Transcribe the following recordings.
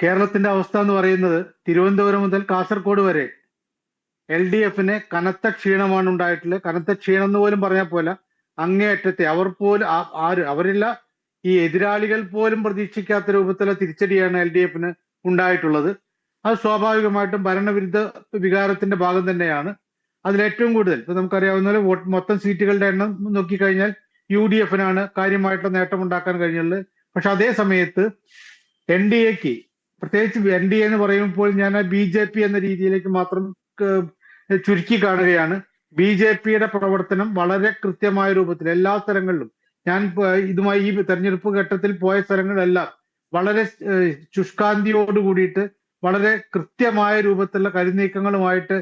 കേരളത്തിന്റെ അവസ്ഥ എന്ന് പറയുന്നത് തിരുവനന്തപുരം മുതൽ കാസർഗോഡ് വരെ LDFന് കനത്ത ക്ഷീണമാണ് ഉണ്ടായിട്ടുള്ളത്. കനത്ത ക്ഷീണം എന്ന് പോലും പറഞ്ഞാൽ പോലെ അങ്ങേയറ്റത്തെ അവർ പോലും അവരില്ല, ഈ എതിരാളികൾ പോലും പ്രതീക്ഷിക്കാത്ത രൂപത്തിലുള്ള തിരിച്ചടിയാണ് LDFന് ഉണ്ടായിട്ടുള്ളത്. അത് സ്വാഭാവികമായിട്ടും ഭരണവിരുദ്ധ വികാരത്തിന്റെ ഭാഗം തന്നെയാണ്. അതിലേറ്റവും കൂടുതൽ ഇപ്പൊ നമുക്കറിയാവുന്ന പോലെ മൊത്തം സീറ്റുകളുടെ എണ്ണം നോക്കിക്കഴിഞ്ഞാൽ UDFനാണ് കാര്യമായിട്ടുള്ള നേട്ടം ഉണ്ടാക്കാൻ കഴിഞ്ഞുള്ളത്. പക്ഷെ അതേ സമയത്ത് NDAക്ക്, പ്രത്യേകിച്ച് NDA എന്ന് പറയുമ്പോൾ ഞാൻ BJP എന്ന രീതിയിലേക്ക് മാത്രം ചുരുക്കി കാണുകയാണ്. BJPയുടെ പ്രവർത്തനം വളരെ കൃത്യമായ രൂപത്തിൽ എല്ലാ സ്ഥലങ്ങളിലും, ഞാൻ ഇതുമായി ഈ തെരഞ്ഞെടുപ്പ് ഘട്ടത്തിൽ പോയ സ്ഥലങ്ങളിലെല്ലാം വളരെ ശുഷ്കാന്തിയോട് കൂടിയിട്ട് വളരെ കൃത്യമായ രൂപത്തിലുള്ള കരുനീക്കങ്ങളുമായിട്ട്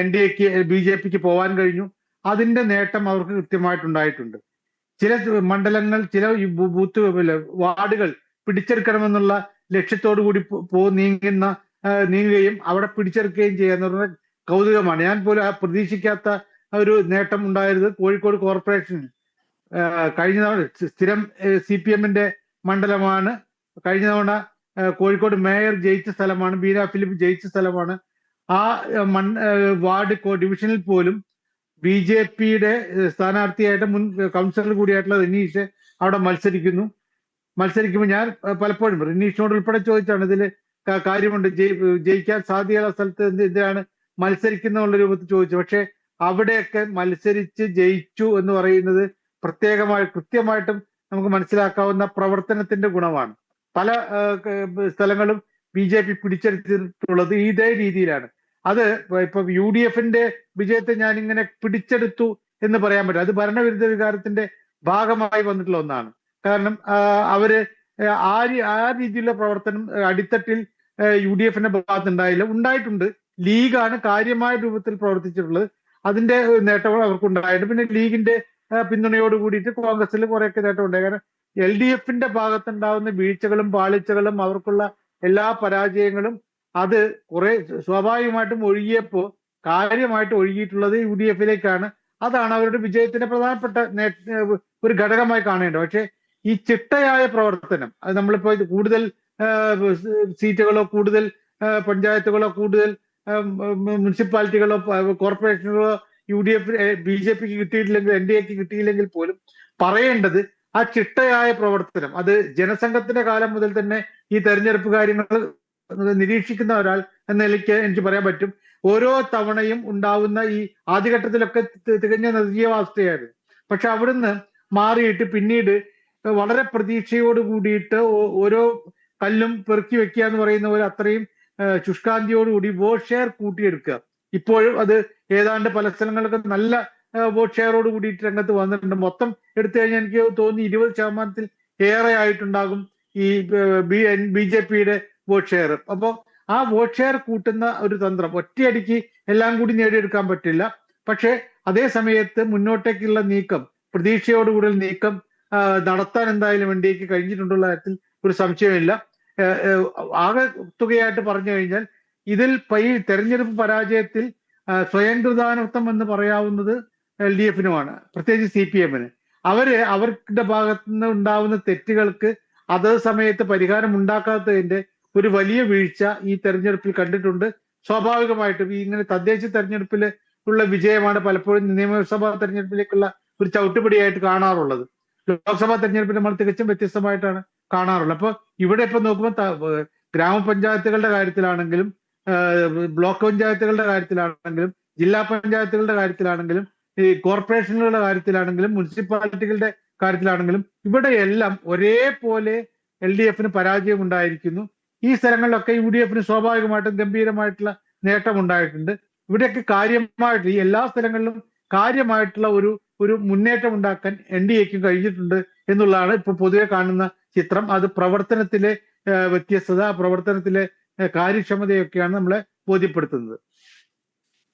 NDAക്ക് BJPക്ക് പോകാൻ കഴിഞ്ഞു. അതിന്റെ നേട്ടം അവർക്ക് കൃത്യമായിട്ടുണ്ടായിട്ടുണ്ട്. ചില മണ്ഡലങ്ങൾ, ചില ബൂത്ത് വാർഡുകൾ പിടിച്ചെടുക്കണമെന്നുള്ള ലക്ഷ്യത്തോടു കൂടി നീങ്ങുകയും അവിടെ പിടിച്ചെടുക്കുകയും ചെയ്യുന്ന കൗതുകമാണ്. ഞാൻ പോലും പ്രതീക്ഷിക്കാത്ത ഒരു നേട്ടം ഉണ്ടായത് കോഴിക്കോട് കോർപ്പറേഷനിൽ കഴിഞ്ഞ തവണ സ്ഥിരം CPMന്റെ മണ്ഡലമാണ്. കഴിഞ്ഞ തവണ കോഴിക്കോട് മേയർ ജയിച്ച സ്ഥലമാണ്, ബീന ഫിലിപ്പ് ജയിച്ച സ്ഥലമാണ്. ആ വാർഡ് ഡിവിഷനിൽ പോലും BJPയുടെ സ്ഥാനാർത്ഥിയായിട്ട് മുൻ കൗൺസിലർ കൂടിയായിട്ടുള്ള റിനീഷ് അവിടെ മത്സരിക്കുമ്പോൾ ഞാൻ പലപ്പോഴും റിനീഷിനോട് ഉൾപ്പെടെ ചോദിച്ചാണ് ഇതിൽ കാര്യമുണ്ട്, ജയിക്കാൻ സാധ്യതയുള്ള സ്ഥലത്ത് എന്തിനാണ് മത്സരിക്കുന്ന രൂപത്തിൽ ചോദിച്ചു. പക്ഷെ അവിടെയൊക്കെ മത്സരിച്ച് ജയിച്ചു എന്ന് പറയുന്നത് കൃത്യമായിട്ടും നമുക്ക് മനസ്സിലാക്കാവുന്ന പ്രവർത്തനത്തിന്റെ ഗുണമാണ്. പല സ്ഥലങ്ങളും BJP പിടിച്ചെടുത്തിട്ടുള്ളത് ഇതേ രീതിയിലാണ്. അത് ഇപ്പൊ UDFന്റെ വിജയത്തെ ഞാൻ ഇങ്ങനെ പിടിച്ചെടുത്തു എന്ന് പറയാൻ പറ്റും. അത് ഭരണവിരുദ്ധ വികാരത്തിന്റെ ഭാഗമായി വന്നിട്ടുള്ള ഒന്നാണ്. കാരണം അവര് ആ രീതിയിലുള്ള പ്രവർത്തനം അടിത്തട്ടിൽ UDFന്റെ ഭാഗത്ത് ഉണ്ടായിട്ടുണ്ട്. ലീഗാണ് കാര്യമായ രൂപത്തിൽ പ്രവർത്തിച്ചിട്ടുള്ളത്. അതിന്റെ നേട്ടങ്ങൾ അവർക്കുണ്ടായിട്ടുണ്ട്. പിന്നെ ലീഗിന്റെ പിന്തുണയോട് കൂടിയിട്ട് കോൺഗ്രസിൽ കുറെയൊക്കെ നേട്ടം ഉണ്ടായി. കാരണം LDFന്റെ ഭാഗത്തുണ്ടാവുന്ന വീഴ്ചകളും പാളിച്ചകളും അവർക്കുള്ള എല്ലാ പരാജയങ്ങളും അത് കുറെ സ്വാഭാവികമായിട്ടും കാര്യമായിട്ട് ഒഴുകിയിട്ടുള്ളത് UDFിലേക്കാണ്. അതാണ് അവരുടെ വിജയത്തിന്റെ പ്രധാനപ്പെട്ട ഒരു ഘടകമായി കാണേണ്ടത്. പക്ഷെ ഈ ചിട്ടയായ പ്രവർത്തനം, അത് നമ്മളിപ്പോ കൂടുതൽ സീറ്റുകളോ കൂടുതൽ പഞ്ചായത്തുകളോ കൂടുതൽ മുനിസിപ്പാലിറ്റികളോ കോർപ്പറേഷനുകളോ BJPക്ക് കിട്ടിയിട്ടില്ലെങ്കിൽ NDAക്ക് കിട്ടിയില്ലെങ്കിൽ പോലും പറയേണ്ടത് ആ ചിട്ടയായ പ്രവർത്തനം. അത് ജനസംഘത്തിന്റെ കാലം മുതൽ തന്നെ ഈ തെരഞ്ഞെടുപ്പ് കാര്യങ്ങൾ നിരീക്ഷിക്കുന്ന ഒരാൾ എന്ന നിലയ്ക്ക് എനിക്ക് പറയാൻ പറ്റും. ഓരോ തവണയും ഉണ്ടാവുന്ന ഈ ആദ്യഘട്ടത്തിലൊക്കെ തികഞ്ഞ നിർജീവാവസ്ഥയായിരുന്നു. പക്ഷെ അവിടുന്ന് മാറിയിട്ട് പിന്നീട് വളരെ പ്രതീക്ഷയോട് കൂടിയിട്ട് ഓരോ കല്ലും പെറുക്കി വെക്കുക എന്ന് പറയുന്ന പോലെ അത്രയും ശുഷ്കാന്തിയോടുകൂടി വോട്ട് ഷെയർ കൂട്ടിയെടുക്കുക. ഇപ്പോഴും അത് ഏതാണ്ട് പല സ്ഥലങ്ങളിലൊക്കെ നല്ല വോട്ട് ഷെയറോട് കൂടിയിട്ട് രംഗത്ത് വന്നിട്ടുണ്ട്. മൊത്തം എടുത്തു കഴിഞ്ഞാൽ എനിക്ക് തോന്നി 20% ഏറെ ആയിട്ടുണ്ടാകും ഈ BJPയുടെ വോട്ട് ഷെയർ. അപ്പോൾ ആ വോട്ട് ഷെയർ കൂട്ടുന്ന ഒരു തന്ത്രം ഒറ്റയടിക്ക് എല്ലാം കൂടി നേടിയെടുക്കാൻ പറ്റില്ല. പക്ഷെ അതേ സമയത്ത് മുന്നോട്ടേക്കുള്ള നീക്കം, പ്രതീക്ഷയോടുകൂടി നീക്കം നടത്താൻ എന്തായാലും NDAക്ക് കഴിഞ്ഞിട്ടുള്ള കാര്യത്തിൽ ഒരു സംശയമില്ല. ആകെ തുകയായിട്ട് പറഞ്ഞു കഴിഞ്ഞാൽ ഇതിൽ ഈ തെരഞ്ഞെടുപ്പ് പരാജയത്തിൽ സ്വയം കൃതാനർത്ഥം എന്ന് പറയാവുന്നത് LDFനുമാണ്, പ്രത്യേകിച്ച് CPMന്. അവരുടെ ഭാഗത്തുനിന്ന് ഉണ്ടാവുന്ന തെറ്റുകൾക്ക് അതേ സമയത്ത് പരിഹാരം ഉണ്ടാക്കാത്തതിന്റെ ഒരു വലിയ വീഴ്ച ഈ തെരഞ്ഞെടുപ്പിൽ കണ്ടിട്ടുണ്ട്. സ്വാഭാവികമായിട്ടും ഇങ്ങനെ തദ്ദേശ തെരഞ്ഞെടുപ്പിൽ ഉള്ള വിജയമാണ് പലപ്പോഴും നിയമസഭാ തെരഞ്ഞെടുപ്പിലേക്കുള്ള ഒരു ചവിട്ടുപടിയായിട്ട് കാണാറുള്ളത്. ലോക്സഭാ തെരഞ്ഞെടുപ്പിൽ നമ്മൾ തികച്ചും വ്യത്യസ്തമായിട്ടാണ് കാണാറുള്ളത്. അപ്പൊ ഇവിടെ ഇപ്പൊ നോക്കുമ്പോൾ ഗ്രാമപഞ്ചായത്തുകളുടെ കാര്യത്തിലാണെങ്കിലും ബ്ലോക്ക് പഞ്ചായത്തുകളുടെ കാര്യത്തിലാണെങ്കിലും ജില്ലാ പഞ്ചായത്തുകളുടെ കാര്യത്തിലാണെങ്കിലും ഈ കോർപ്പറേഷനുകളുടെ കാര്യത്തിലാണെങ്കിലും മുനിസിപ്പാലിറ്റികളുടെ കാര്യത്തിലാണെങ്കിലും ഇവിടെയെല്ലാം ഒരേപോലെ LDFന് പരാജയം ഉണ്ടായിരിക്കുന്നു. ഈ സ്ഥലങ്ങളിലൊക്കെ UDFന് സ്വാഭാവികമായിട്ടും ഗംഭീരമായിട്ടുള്ള നേട്ടം ഉണ്ടായിട്ടുണ്ട്. ഇവിടെയൊക്കെ കാര്യമായിട്ട് ഈ എല്ലാ സ്ഥലങ്ങളിലും കാര്യമായിട്ടുള്ള ഒരു മുന്നേറ്റം ഉണ്ടാക്കാൻ NDAക്ക് കഴിഞ്ഞിട്ടുണ്ട് എന്നുള്ളതാണ് ഇപ്പൊ പൊതുവെ കാണുന്ന ചിത്രം. അത് പ്രവർത്തനത്തിലെ വ്യത്യസ്തത, പ്രവർത്തനത്തിലെ കാര്യക്ഷമതയൊക്കെയാണ് നമ്മളെ ബോധ്യപ്പെടുത്തുന്നത്.